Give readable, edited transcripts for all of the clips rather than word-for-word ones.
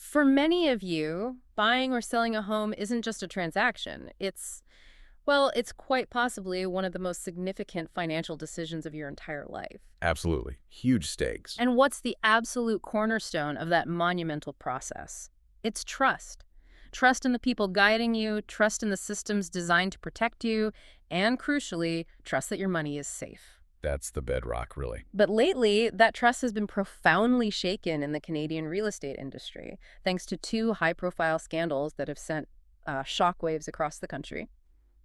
For many of you, buying or selling a home isn't just a transaction. It's quite possibly one of the most significant financial decisions of your entire life. Absolutely. Huge stakes. And what's the absolute cornerstone of that monumental process? It's trust. Trust in the people guiding you, trust in the systems designed to protect you, and crucially, trust that your money is safe. That's the bedrock, really. But lately, that trust has been profoundly shaken in the Canadian real estate industry, thanks to two high-profile scandals that have sent shockwaves across the country.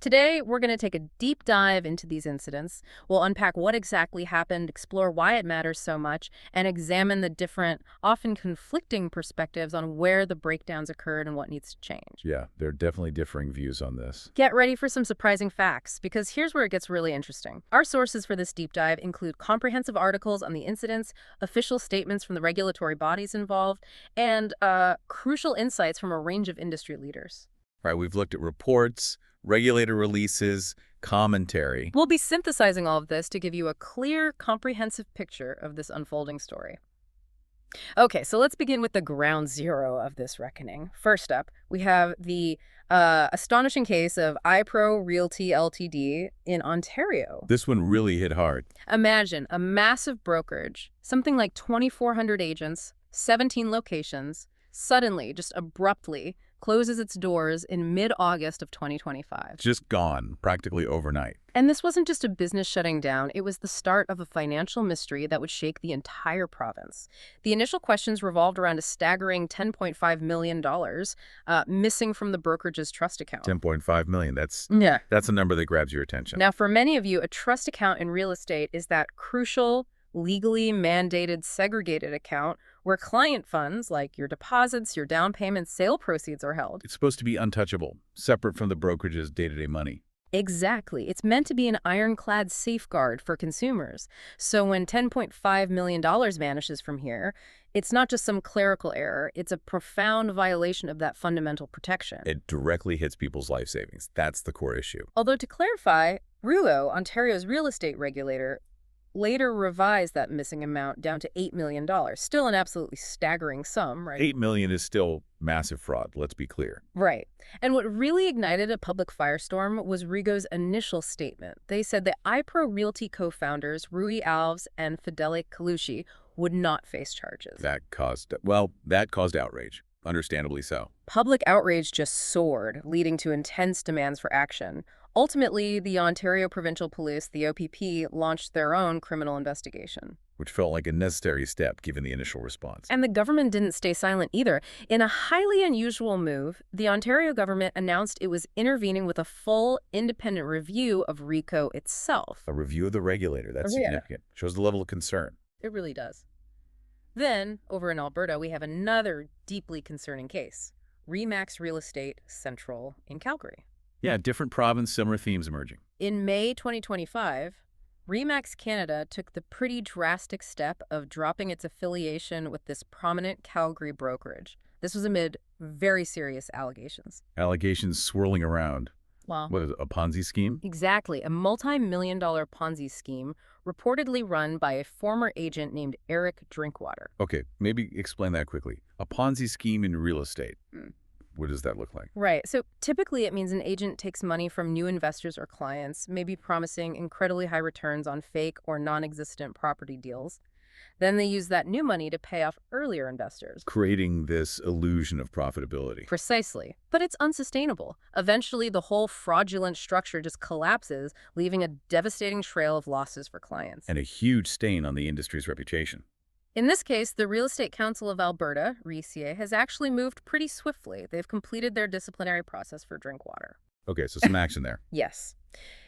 Today, we're going to take a deep dive into these incidents. We'll unpack what exactly happened, explore why it matters so much, and examine the different, often conflicting perspectives on where the breakdowns occurred and what needs to change. Yeah, there are definitely differing views on this. Get ready for some surprising facts, because here's where it gets really interesting. Our sources for this deep dive include comprehensive articles on the incidents, official statements from the regulatory bodies involved, and crucial insights from a range of industry leaders. Right, we've looked at reports, regulator releases, commentary. We'll be synthesizing all of this to give you a clear, comprehensive picture of this unfolding story. Okay, so let's begin with the ground zero of this reckoning. First up, we have the astonishing case of iPro Realty Ltd. In Ontario. This one really hit hard. Imagine a massive brokerage, something like 2,400 agents, 17 locations, suddenly, just abruptly, closes its doors in mid-August of 2025. Just gone, practically overnight. And this wasn't just a business shutting down, it was the start of a financial mystery that would shake the entire province. The initial questions revolved around a staggering $10.5 million missing from the brokerage's trust account. $10.5 million, that's a number that grabs your attention. Now, for many of you, a trust account in real estate is that crucial, legally mandated, segregated account where client funds, like your deposits, your down payments, sale proceeds are held. It's supposed to be untouchable, separate from the brokerage's day-to-day money. Exactly. It's meant to be an ironclad safeguard for consumers. So when $10.5 million vanishes from here, it's not just some clerical error, it's a profound violation of that fundamental protection. It directly hits people's life savings. That's the core issue. Although to clarify, RECO, Ontario's real estate regulator, later revised that missing amount down to $8 million. Still an absolutely staggering sum, right? $8 million is still massive fraud, let's be clear. Right. And what really ignited a public firestorm was RECO's initial statement. They said the iPro Realty co-founders, Rui Alves and Fidele Colucci, would not face charges. That caused outrage, understandably so. Public outrage just soared, leading to intense demands for action. Ultimately, the Ontario Provincial Police, the OPP, launched their own criminal investigation. Which felt like a necessary step given the initial response. And the government didn't stay silent either. In a highly unusual move, the Ontario government announced it was intervening with a full, independent review of RECO itself. A review of the regulator, that's significant. Shows the level of concern. It really does. Then, over in Alberta, we have another deeply concerning case. Remax Real Estate Central in Calgary. Yeah, different province, similar themes emerging. In May 2025, Remax Canada took the pretty drastic step of dropping its affiliation with this prominent Calgary brokerage. This was amid very serious allegations. Allegations swirling around. Wow. What is it, a Ponzi scheme? Exactly. A multi-million-dollar Ponzi scheme reportedly run by a former agent named Eric Drinkwater. Okay, maybe explain that quickly. A Ponzi scheme in real estate. What does that look like? Right. So typically it means an agent takes money from new investors or clients, maybe promising incredibly high returns on fake or non-existent property deals. Then they use that new money to pay off earlier investors. Creating this illusion of profitability. Precisely. But it's unsustainable. Eventually, the whole fraudulent structure just collapses, leaving a devastating trail of losses for clients. And a huge stain on the industry's reputation. In this case, the Real Estate Council of Alberta, RECA, has actually moved pretty swiftly. They've completed their disciplinary process for Drinkwater. Okay, so some action there. Yes.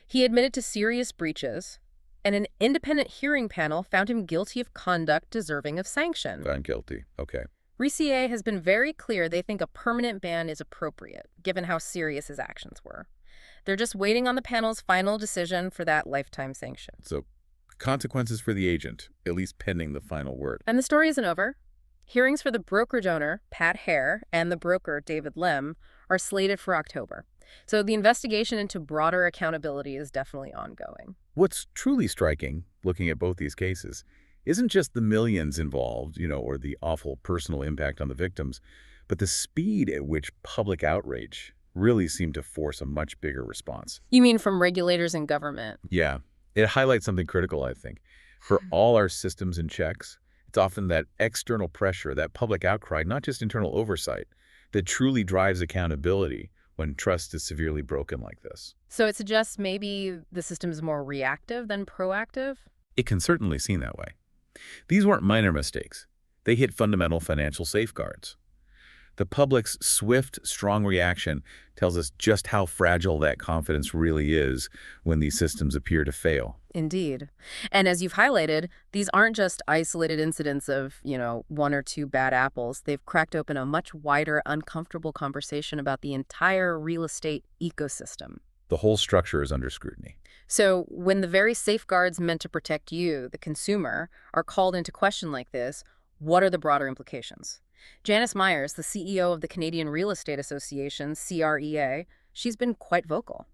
He admitted to serious breaches, and an independent hearing panel found him guilty of conduct deserving of sanction. Found guilty. Okay. RECA has been very clear they think a permanent ban is appropriate, given how serious his actions were. They're just waiting on the panel's final decision for that lifetime sanction. So, consequences for the agent, at least pending the final word. And the story isn't over. Hearings for the brokerage owner, Pat Hare, and the broker, David Lem, are slated for October. So the investigation into broader accountability is definitely ongoing. What's truly striking, looking at both these cases, isn't just the millions involved, or the awful personal impact on the victims, But the speed at which public outrage really seemed to force a much bigger response. You mean from regulators and government? Yeah, it highlights something critical, I think. For all our systems and checks, it's often that external pressure, that public outcry, not just internal oversight, that truly drives accountability when trust is severely broken like this. So it suggests maybe the system is more reactive than proactive? It can certainly seem that way. These weren't minor mistakes. They hit fundamental financial safeguards. The public's swift, strong reaction tells us just how fragile that confidence really is when these systems appear to fail. Indeed. And as you've highlighted, these aren't just isolated incidents of, one or two bad apples. They've cracked open a much wider, uncomfortable conversation about the entire real estate ecosystem. The whole structure is under scrutiny. So when the very safeguards meant to protect you, the consumer, are called into question like this, what are the broader implications? Janice Myers, the CEO of the Canadian Real Estate Association, CREA, she's been quite vocal.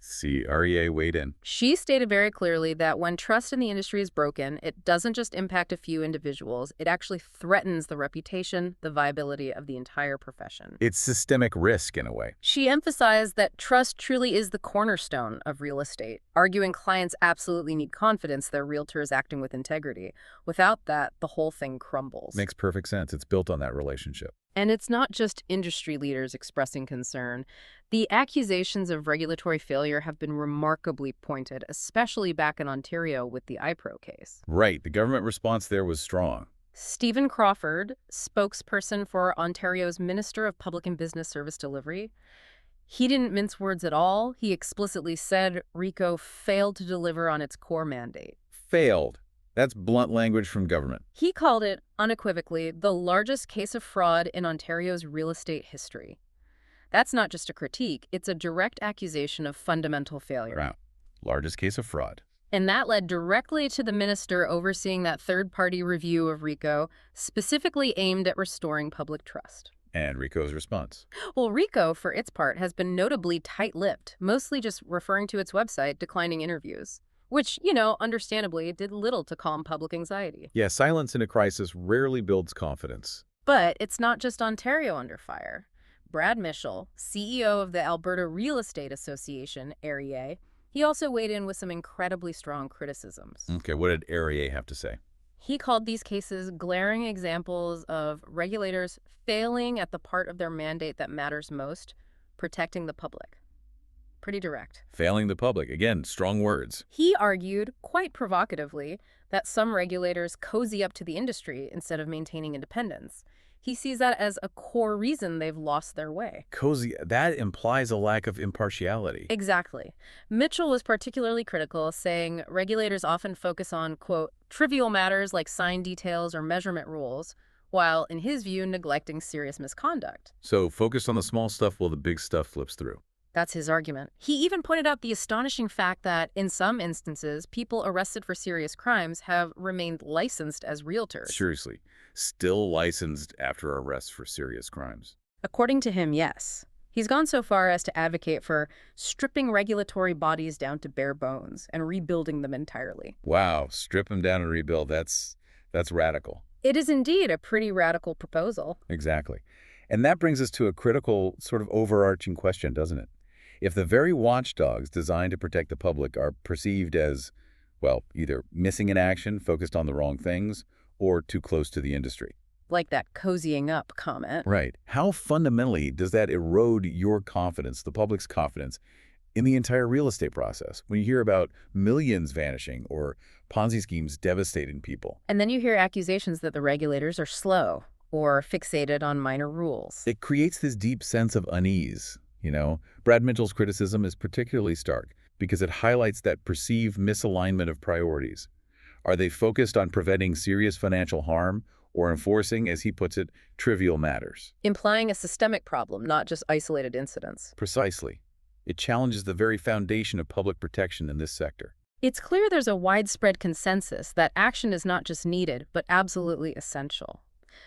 CREA weighed in. She stated very clearly that when trust in the industry is broken, it doesn't just impact a few individuals, it actually threatens the reputation, the viability of the entire profession. It's systemic risk in a way. She emphasized that trust truly is the cornerstone of real estate, arguing clients absolutely need confidence their realtor is acting with integrity. Without that, the whole thing crumbles. Makes perfect sense. It's built on that relationship. And it's not just industry leaders expressing concern. The accusations of regulatory failure have been remarkably pointed, especially back in Ontario with the iPro case. Right. The government response there was strong. Stephen Crawford, spokesperson for Ontario's Minister of Public and Business Service Delivery, he didn't mince words at all. He explicitly said RECO failed to deliver on its core mandate. Failed. That's blunt language from government. He called it, unequivocally, the largest case of fraud in Ontario's real estate history. That's not just a critique, it's a direct accusation of fundamental failure. Wow. Largest case of fraud. And that led directly to the minister overseeing that third-party review of RECO, specifically aimed at restoring public trust. And RECO's response. Well, RECO, for its part, has been notably tight-lipped, mostly just referring to its website, declining interviews. Which, understandably, did little to calm public anxiety. Yeah, silence in a crisis rarely builds confidence. But it's not just Ontario under fire. Brad Mitchell, CEO of the Alberta Real Estate Association, REA, he also weighed in with some incredibly strong criticisms. Okay, what did REA have to say? He called these cases glaring examples of regulators failing at the part of their mandate that matters most, protecting the public. Pretty direct. Failing the public. Again, strong words. He argued, quite provocatively, that some regulators cozy up to the industry instead of maintaining independence. He sees that as a core reason they've lost their way. Cozy, that implies a lack of impartiality. Exactly. Mitchell was particularly critical, saying regulators often focus on, quote, trivial matters like sign details or measurement rules, while, in his view, neglecting serious misconduct. So focused on the small stuff while the big stuff flips through. That's his argument. He even pointed out the astonishing fact that, in some instances, people arrested for serious crimes have remained licensed as realtors. Seriously, still licensed after arrests for serious crimes. According to him, yes. He's gone so far as to advocate for stripping regulatory bodies down to bare bones and rebuilding them entirely. Wow, strip them down and rebuild. That's radical. It is indeed a pretty radical proposal. Exactly. And that brings us to a critical sort of overarching question, doesn't it? If the very watchdogs designed to protect the public are perceived as, well, either missing in action, focused on the wrong things, or too close to the industry. Like that cozying up comment. Right. How fundamentally does that erode your confidence, the public's confidence, in the entire real estate process when you hear about millions vanishing or Ponzi schemes devastating people? And then you hear accusations that the regulators are slow or fixated on minor rules. It creates this deep sense of unease. Brad Mitchell's criticism is particularly stark because it highlights that perceived misalignment of priorities. Are they focused on preventing serious financial harm or enforcing, as he puts it, trivial matters? Implying a systemic problem, not just isolated incidents. Precisely. It challenges the very foundation of public protection in this sector. It's clear there's a widespread consensus that action is not just needed, but absolutely essential.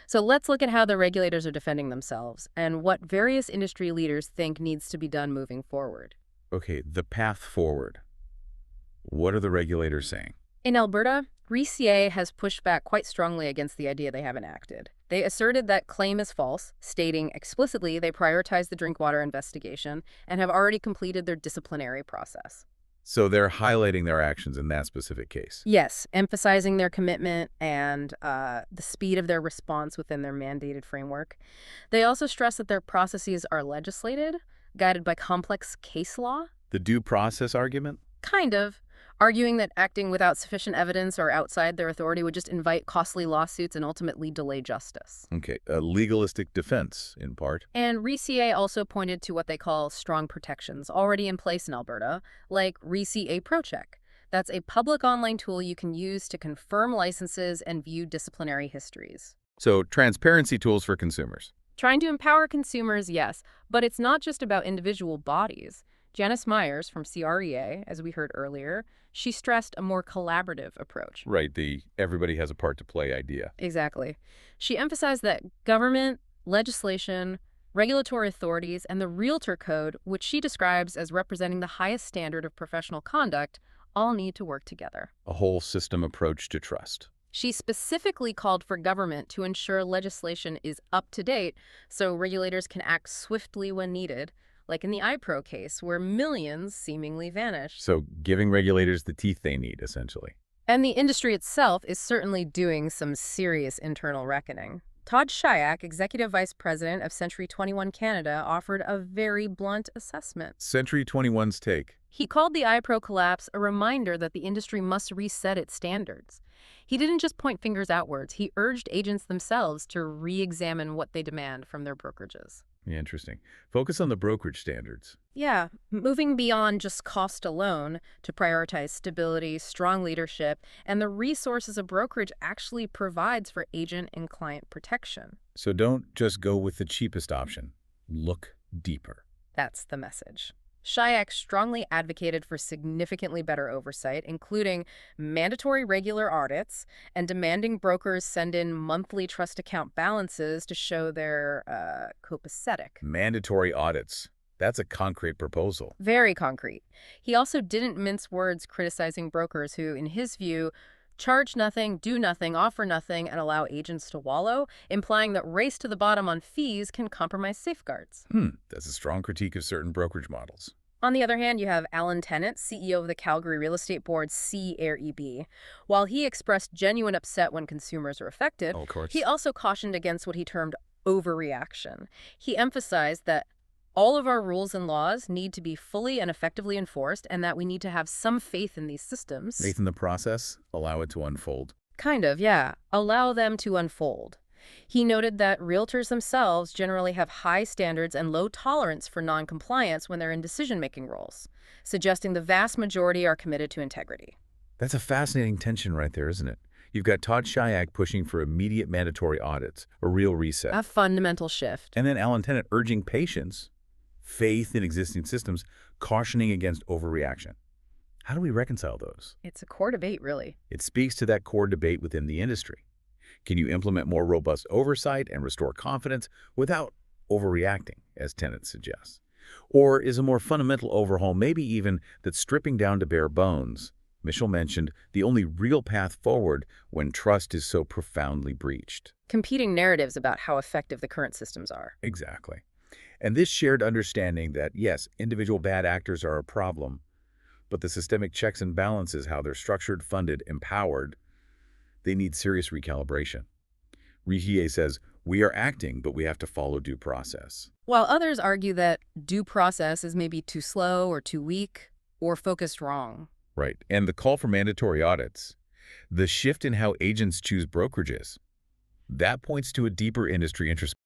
So let's look at how the regulators are defending themselves and what various industry leaders think needs to be done moving forward. Okay, the path forward. What are the regulators saying? In Alberta, RECA has pushed back quite strongly against the idea they haven't acted. They asserted that claim is false, stating explicitly they prioritize the drinkwater investigation and have already completed their disciplinary process. So they're highlighting their actions in that specific case. Yes, emphasizing their commitment and the speed of their response within their mandated framework. They also stress that their processes are legislated, guided by complex case law. The due process argument? Kind of, arguing that acting without sufficient evidence or outside their authority would just invite costly lawsuits and ultimately delay justice. Okay, a legalistic defense, in part. And RECA also pointed to what they call strong protections already in place in Alberta, like RECA ProCheck. That's a public online tool you can use to confirm licenses and view disciplinary histories. So transparency tools for consumers. Trying to empower consumers, yes, but it's not just about individual bodies. Janice Myers from CREA, as we heard earlier, she stressed a more collaborative approach. Right, the everybody has a part to play idea. Exactly. She emphasized that government, legislation, regulatory authorities, and the Realtor Code, which she describes as representing the highest standard of professional conduct, all need to work together. A whole system approach to trust. She specifically called for government to ensure legislation is up to date so regulators can act swiftly when needed, like in the iPro case, where millions seemingly vanished. So giving regulators the teeth they need, essentially. And the industry itself is certainly doing some serious internal reckoning. Todd Shyack, Executive Vice President of Century 21 Canada, offered a very blunt assessment. Century 21's take. He called the iPro collapse a reminder that the industry must reset its standards. He didn't just point fingers outwards. He urged agents themselves to re-examine what they demand from their brokerages. Yeah, interesting. Focus on the brokerage standards. Yeah, moving beyond just cost alone to prioritize stability, strong leadership, and the resources a brokerage actually provides for agent and client protection. So don't just go with the cheapest option. Look deeper. That's the message. Shyack strongly advocated for significantly better oversight, including mandatory regular audits and demanding brokers send in monthly trust account balances to show they're copacetic. Mandatory audits. That's a concrete proposal. Very concrete. He also didn't mince words criticizing brokers who, in his view, charge nothing, do nothing, offer nothing, and allow agents to wallow, implying that race to the bottom on fees can compromise safeguards. That's a strong critique of certain brokerage models. On the other hand, you have Alan Tennant, CEO of the Calgary Real Estate Board's CREB. While he expressed genuine upset when consumers are affected, Oh, of course. he also cautioned against what he termed overreaction. He emphasized that all of our rules and laws need to be fully and effectively enforced, and that we need to have some faith in these systems. Faith in the process, allow it to unfold. Kind of, yeah. Allow them to unfold. He noted that realtors themselves generally have high standards and low tolerance for non-compliance when they're in decision-making roles, suggesting the vast majority are committed to integrity. That's a fascinating tension right there, isn't it? You've got Todd Shyack pushing for immediate mandatory audits, a real reset. A fundamental shift. And then Alan Tennant urging patience, faith in existing systems, cautioning against overreaction. How do we reconcile those? It's a core debate, really. It speaks to that core debate within the industry. Can you implement more robust oversight and restore confidence without overreacting, as Tennant suggests? Or is a more fundamental overhaul maybe even that stripping down to bare bones, Mitchell mentioned, the only real path forward when trust is so profoundly breached? Competing narratives about how effective the current systems are. Exactly. And this shared understanding that, yes, individual bad actors are a problem, but the systemic checks and balances, how they're structured, funded, empowered, they need serious recalibration. RECA says, we are acting, but we have to follow due process. While others argue that due process is maybe too slow or too weak or focused wrong. Right. And the call for mandatory audits, the shift in how agents choose brokerages, that points to a deeper industry introspection.